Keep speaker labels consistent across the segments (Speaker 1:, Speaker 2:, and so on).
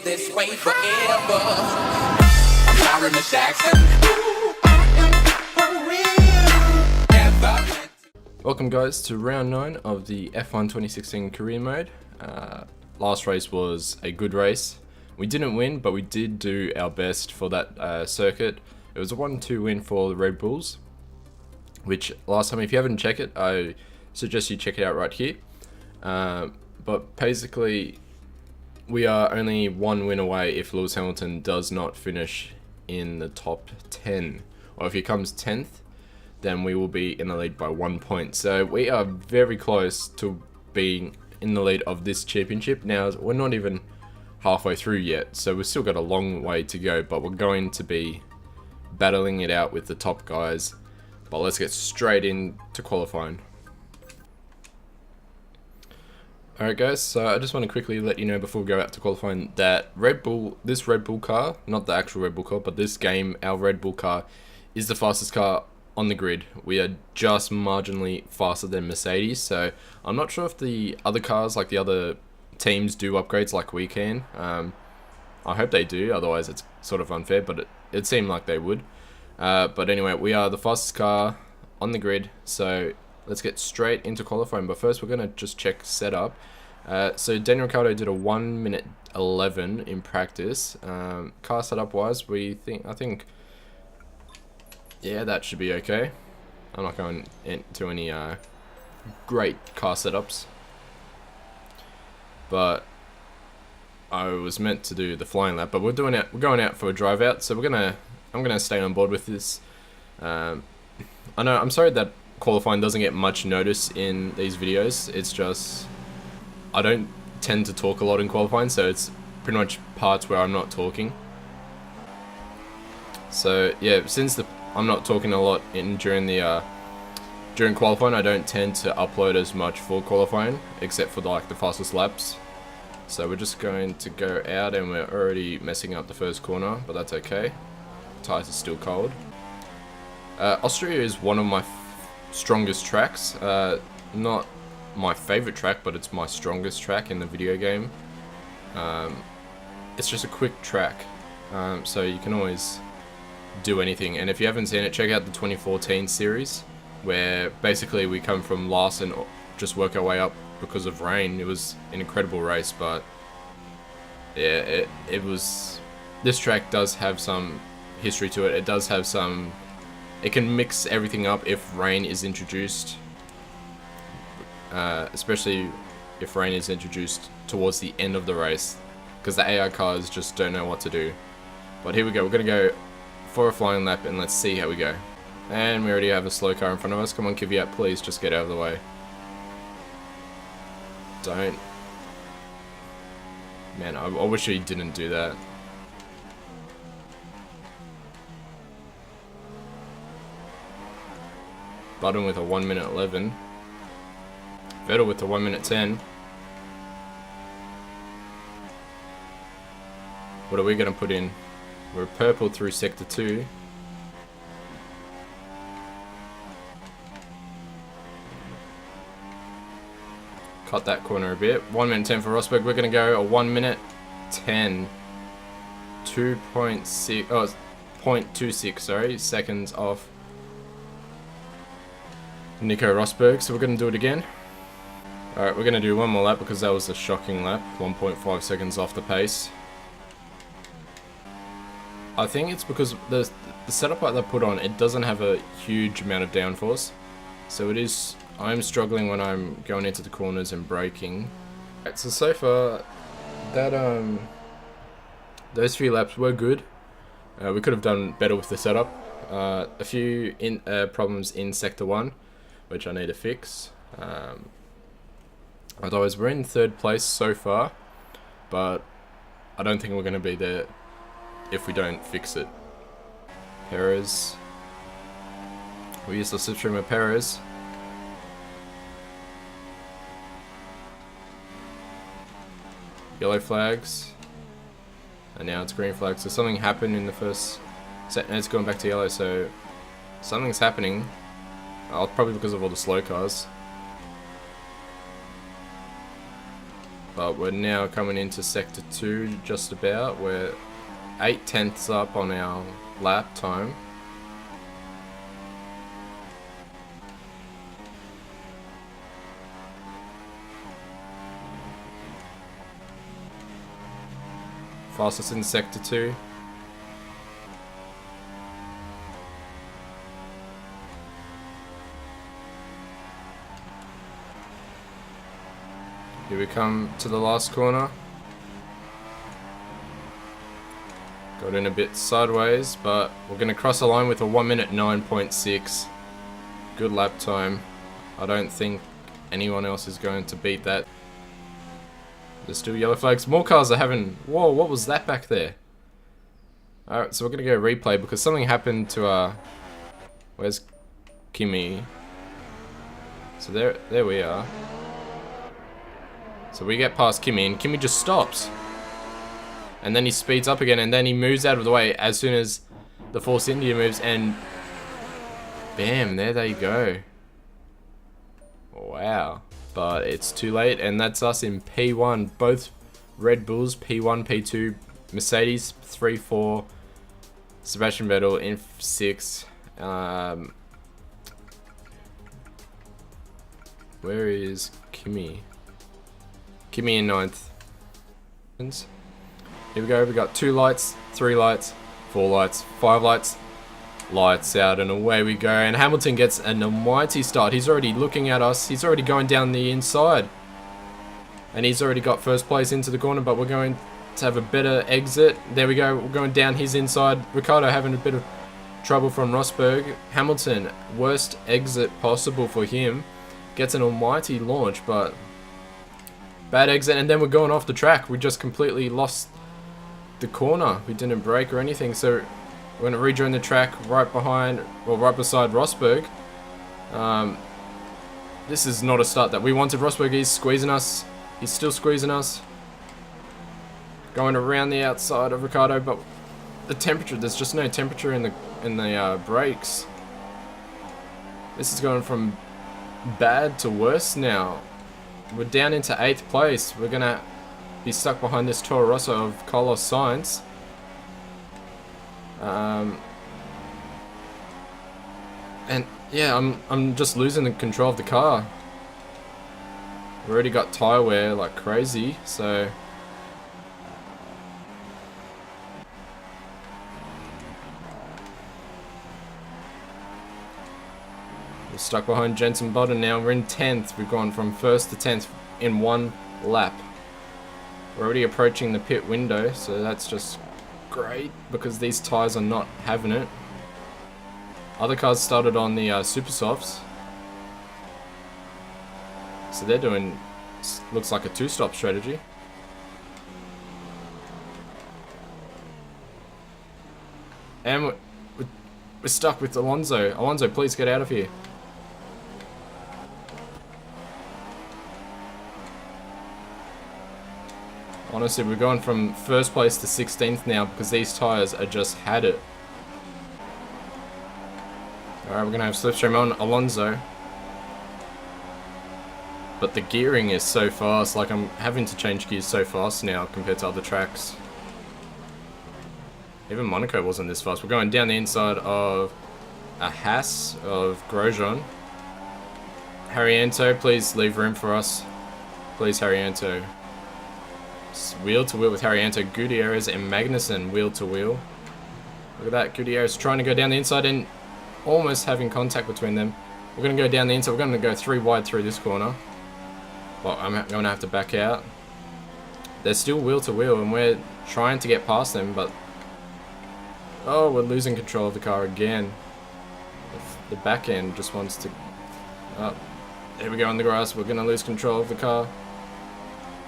Speaker 1: This way forever. I'm Byron the Jackson.
Speaker 2: Welcome guys to round 9 of the F1 2016 career mode. Last race was a good race. We didn't win, but we did do our best for that circuit. It was a 1-2 win for the Red Bulls, which last time, if you haven't checked it, I suggest you check it out right here. But basically, we are only one win away if Lewis Hamilton does not finish in the top 10. Or if he comes 10th, then we will be in the lead by 1 point. So we are very close to being in the lead of this championship. Now, we're not even halfway through yet, so we've still got a long way to go, but we're going to be battling it out with the top guys. But let's get straight into qualifying. Alright guys, so I just want to quickly let you know before we go out to qualifying that this Red Bull car, not the actual Red Bull car, but this game, our Red Bull car, is the fastest car on the grid. We are just marginally faster than Mercedes, so I'm not sure if the other cars, like the other teams, do upgrades like we can. I hope they do, otherwise it's sort of unfair, but it seemed like they would. But anyway, we are the fastest car on the grid, so let's get straight into qualifying, but first we're going to just check setup. So Daniel Ricciardo did a 1 minute 11 in practice. Car setup wise, I think, yeah, that should be okay. I'm not going into any great car setups, but I was meant to do the flying lap, but we're going out for a drive out, so I'm gonna stay on board with this. I know, I'm sorry that qualifying doesn't get much notice in these videos. It's just I don't tend to talk a lot in qualifying, so it's pretty much parts where I'm not talking. So yeah, since I'm not talking a lot during qualifying, I don't tend to upload as much for qualifying, except for the fastest laps. So we're just going to go out, and we're already messing up the first corner, but that's okay. Tires are still cold. Austria is one of my strongest tracks. Not my favorite track, but it's my strongest track in the video game. It's just a quick track, so you can always do anything. And if you haven't seen it, check out the 2014 series, where basically we come from last and just work our way up because of rain. It was an incredible race, but yeah, this track does have some history to it. It does have some. It can mix everything up if rain is introduced, especially if rain is introduced towards the end of the race, because the AI cars just don't know what to do. But here we go, we're going to go for a flying lap, and let's see how we go. And we already have a slow car in front of us. Come on, Kvyat, please just get out of the way. Don't. Man, I wish he didn't do that. Button with a 1 minute 11. Vettel with a 1 minute 10. What are we going to put in? We're purple through sector 2. Cut that corner a bit. 1 minute 10 for Rosberg. We're going to go a 1 minute 10. 2.6. Oh, 0.26, sorry, seconds off Nico Rosberg, so we're going to do it again. Alright, we're going to do one more lap because that was a shocking lap. 1.5 seconds off the pace. I think it's because the setup that they put on, it doesn't have a huge amount of downforce. So I'm struggling when I'm going into the corners and braking. Right, so far, that those few laps were good. We could have done better with the setup. A few problems in sector 1, which I need to fix. Otherwise, we're in 3rd place so far, but I don't think we're going to be there if we don't fix it. Perez. We use the slipstream of Perez. Yellow flags. And now it's green flags. So something happened in the first set, and it's going back to yellow, so something's happening. Probably because of all the slow cars. but we're now coming into sector 2 just about. We're 8/10ths up on our lap time. Fastest in sector 2. Here we come to the last corner. Got in a bit sideways, but we're going to cross the line with a 1 minute 9.6. Good lap time. I don't think anyone else is going to beat that. There's still yellow flags. More cars are having... Whoa, what was that back there? Alright, so we're going to go replay because something happened to where's Kimi? So there we are. So we get past Kimi, and Kimi just stops. And then he speeds up again, and then he moves out of the way as soon as the Force India moves, and bam, there they go. Wow. But it's too late, and that's us in P1. Both Red Bulls, P1, P2, Mercedes, 3, 4, Sebastian Vettel in 6. Where is Kimi? Kimi in 9th. Here we go, we got 2 lights, 3 lights, 4 lights, 5 lights, lights out, and away we go. And Hamilton gets an almighty start. He's already looking at us, he's already going down the inside. And he's already got first place into the corner, but we're going to have a better exit. There we go, we're going down his inside. Ricciardo having a bit of trouble from Rosberg. Hamilton, worst exit possible for him. Gets an almighty launch, but bad exit, and then we're going off the track. We just completely lost the corner. We didn't brake or anything, so we're going to rejoin the track right behind, well, right beside Rosberg. This is not a start that we wanted. Rosberg is squeezing us. He's still squeezing us. Going around the outside of Ricciardo, but the temperature, there's just no temperature in the brakes. This is going from bad to worse now. We're down into 8th place. We're going to be stuck behind this Toro Rosso of Carlos Sainz. And yeah, I'm just losing the control of the car. We already got tyre wear like crazy, so we're stuck behind Jenson Button now. We're in 10th. We've gone from 1st to 10th in 1 lap. We're already approaching the pit window, so that's just great because these tyres are not having it. Other cars started on the super softs, so they're doing, looks like a 2-stop strategy. And we're stuck with Alonso. Alonso, please get out of here. Honestly, we're going from 1st place to 16th now because these tyres are just had it. Alright, we're going to have slipstream on Alonso. But the gearing is so fast, like I'm having to change gears so fast now compared to other tracks. Even Monaco wasn't this fast. We're going down the inside of a Haas of Grosjean. Harriento, please leave room for us. Please, Harriento. Wheel to wheel with Harriento, Gutierrez and Magnussen wheel to wheel. Look at that, Gutierrez trying to go down the inside and almost having contact between them. We're going to go down the inside, we're going to go 3 wide through this corner. Well, I'm going to have to back out. They're still wheel to wheel and we're trying to get past them, but oh, we're losing control of the car again. The back end just wants to... Oh, there we go on the grass, we're going to lose control of the car.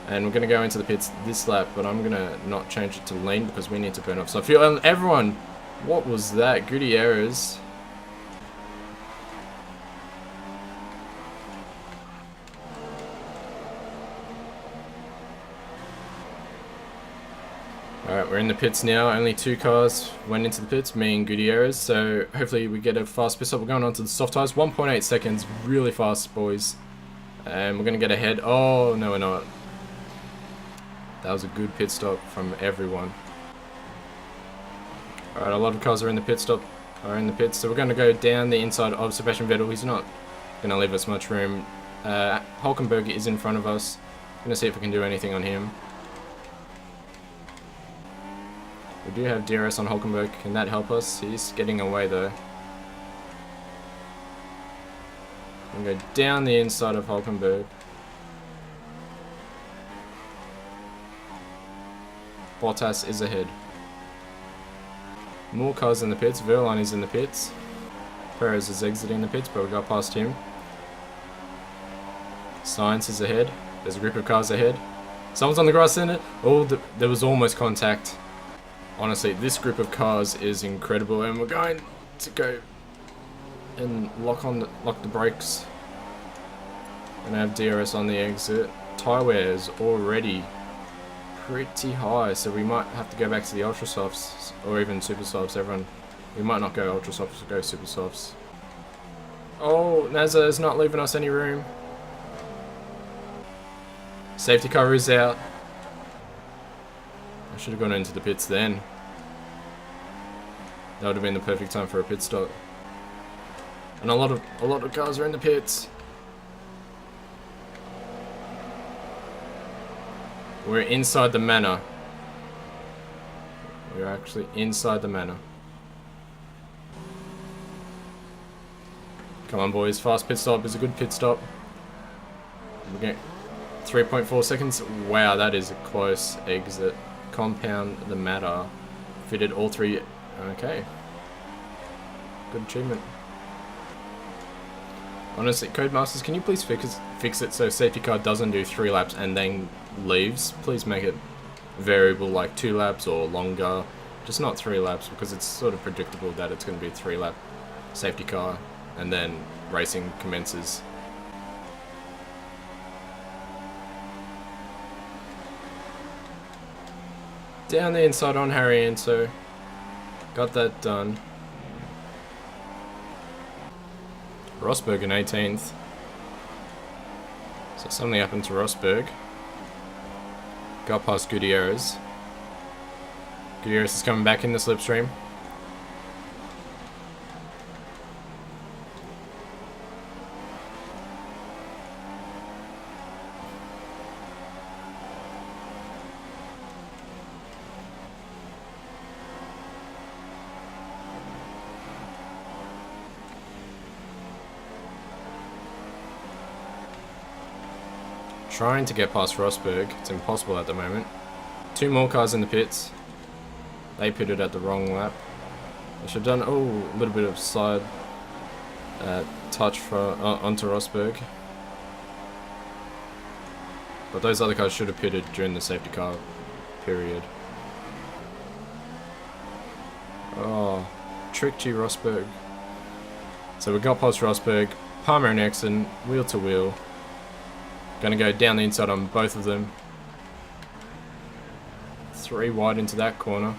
Speaker 2: And we're going to go into the pits this lap, but I'm going to not change it to lean because we need to burn off some fuel. And everyone, what was that? Gutierrez. Alright, we're in the pits now. Only 2 cars went into the pits, me and Gutierrez. So hopefully we get a fast pit stop. We're going on to the soft tyres. 1.8 seconds. Really fast, boys. And we're going to get ahead. Oh, no, we're not. That was a good pit stop from everyone. Alright, a lot of cars are in the pit stop, so we're going to go down the inside of Sebastian Vettel. He's not going to leave us much room. Hulkenberg is in front of us. Going to see if we can do anything on him. We do have DRS on Hulkenberg. Can that help us? He's getting away though. I'm going to go down the inside of Hulkenberg. Bottas is ahead. More cars in the pits. Verline is in the pits. Perez is exiting the pits, but we got past him. Sainz is ahead. There's a group of cars ahead. Someone's on the grass in it. Oh, there was almost contact. Honestly, this group of cars is incredible, and we're going to go and lock the brakes. And have DRS on the exit. Tyre wear is already pretty high, so we might have to go back to the ultra softs or even super softs. We might not go ultra softs, go super softs. Oh, Nazza is not leaving us any room. Safety car is out. I should have gone into the pits then. That would have been the perfect time for a pit stop. And a lot of cars are in the pits. We're inside the manor. We're actually inside the manor. Come on, boys. Fast pit stop is a good pit stop. We're getting 3.4 seconds. Wow, that is a close exit. Compound the matter. Fitted all three. Okay. Good achievement. Honestly, Codemasters, can you please fix it so safety car doesn't do 3 laps and then leaves? Please make it variable, like 2 laps or longer. Just not 3 laps, because it's sort of predictable that it's going to be a 3-lap safety car and then racing commences. Down the inside on Harry Enzo. Got that done. Rosberg in 18th. So something happened to Rosberg. Got past Gutierrez. Gutierrez is coming back in the slipstream. Trying to get past Rosberg. It's impossible at the moment. 2 more cars in the pits. They pitted at the wrong lap. I should have done a little bit of side touch onto Rosberg. But those other cars should have pitted during the safety car period. Oh, tricked you, Rosberg. So we got past Rosberg. Palmer and Exon, wheel to wheel. Gonna go down the inside on both of them. 3 wide into that corner.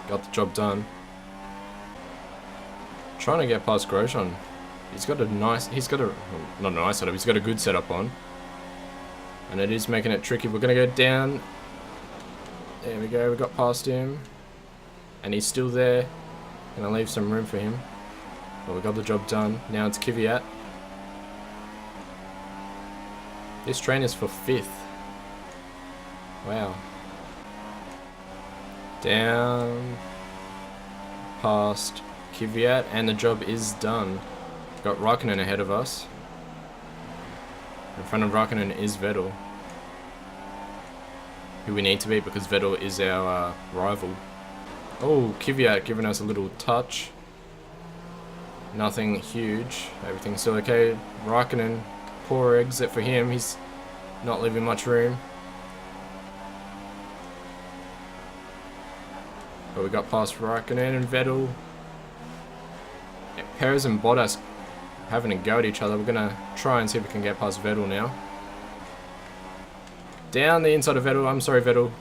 Speaker 2: Got the job done. Trying to get past Grosjean. He's got a nice, not a nice setup, he's got a good setup on. And it is making it tricky. We're gonna go down. There we go, we got past him. And he's still there. Gonna leave some room for him. But we got the job done. Now it's Kvyat. This train is for 5th. Wow. Down past Kvyat, and the job is done. Got Raikkonen ahead of us. In front of Raikkonen is Vettel, who we need to beat because Vettel is our rival. Oh, Kvyat giving us a little touch. Nothing huge. Everything's still okay. Raikkonen. Poor exit for him, he's not leaving much room. But we got past Raikkonen and Vettel. Perez and Bottas having a go at each other. We're gonna try and see if we can get past Vettel now. Down the inside of Vettel, I'm sorry Vettel.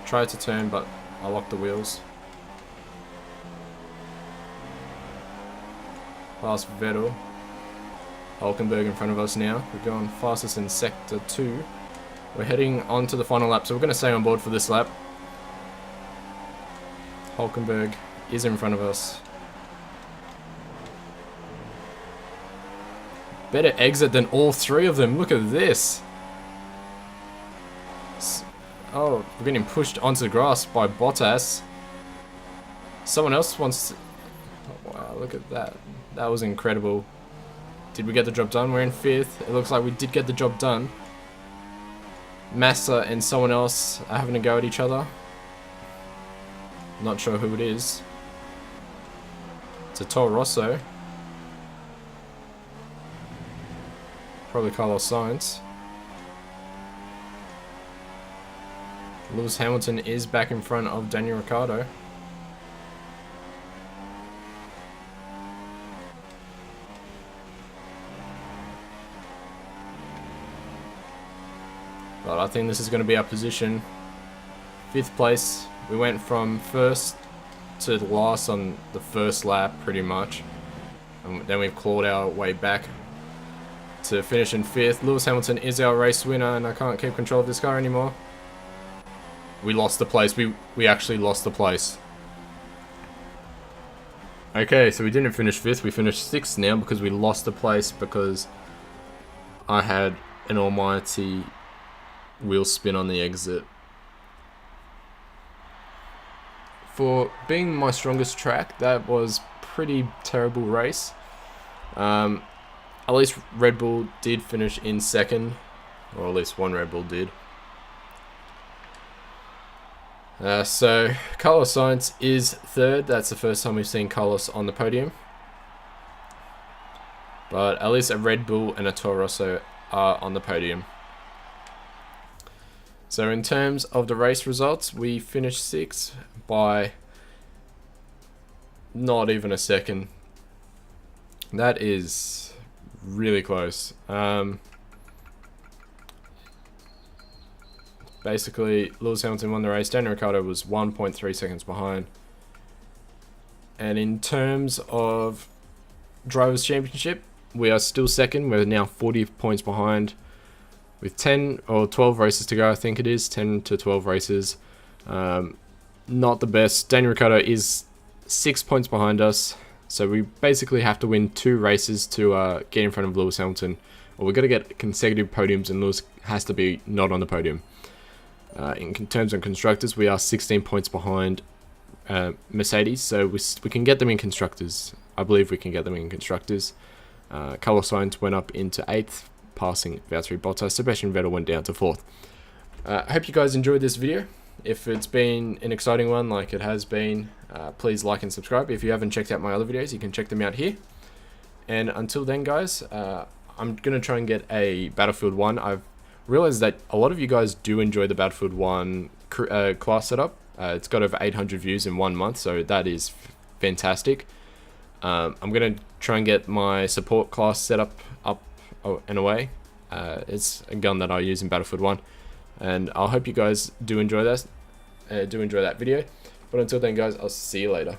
Speaker 2: Tried to turn, but I locked the wheels. Past Vettel. Hulkenberg in front of us now. We're going fastest in sector 2. We're heading on to the final lap, so we're going to stay on board for this lap. Hulkenberg is in front of us. Better exit than all three of them. Look at this. Oh, we're getting pushed onto the grass by Bottas. Someone else wants to... Oh, wow, look at that. That was incredible. Did we get the job done? We're in 5th. It looks like we did get the job done. Massa and someone else are having a go at each other. Not sure who it is. It's a Toro Rosso. Probably Carlos Sainz. Lewis Hamilton is back in front of Daniel Ricciardo. But I think this is going to be our position. 5th place. We went from 1st to last on the 1st lap, pretty much. And then we've clawed our way back to finish in 5th. Lewis Hamilton is our race winner, and I can't keep control of this car anymore. We lost the place. We actually lost the place. Okay, so we didn't finish 5th. We finished 6th now because we lost the place because I had an almighty wheel spin on the exit. For being my strongest track, that was pretty terrible race. At least Red Bull did finish in 2nd, or at least one Red Bull did. So Carlos Sainz is 3rd. That's the first time we've seen Carlos on the podium. But at least a Red Bull and a Toro Rosso are on the podium. So in terms of the race results, we finished 6th by not even a second. That is really close. Basically, Lewis Hamilton won the race. Daniel Ricciardo was 1.3 seconds behind. And in terms of Drivers' Championship, we are still 2nd. We're now 40 points behind. With 10 or 12 races to go, I think it is. 10 to 12 races. Not the best. Daniel Ricciardo is 6 points behind us. So we basically have to win 2 races to get in front of Lewis Hamilton. Or we've got to get consecutive podiums, and Lewis has to be not on the podium. In terms of constructors, we are 16 points behind Mercedes, so we can get them in constructors. I believe we can get them in constructors. Carlos Sainz went up into 8th, passing Valtteri Bottas. Sebastian Vettel went down to 4th. I hope you guys enjoyed this video. If it's been an exciting one like it has been, please like and subscribe. If you haven't checked out my other videos, you can check them out here. And until then, guys, I'm going to try and get a Battlefield 1. I've realized that a lot of you guys do enjoy the Battlefield 1 class setup. It's got over 800 views in 1 month, so that is fantastic. I'm going to try and get my support class set up and away. It's a gun that I use in Battlefield 1, and I hope you guys do enjoy that video. But until then, guys, I'll see you later.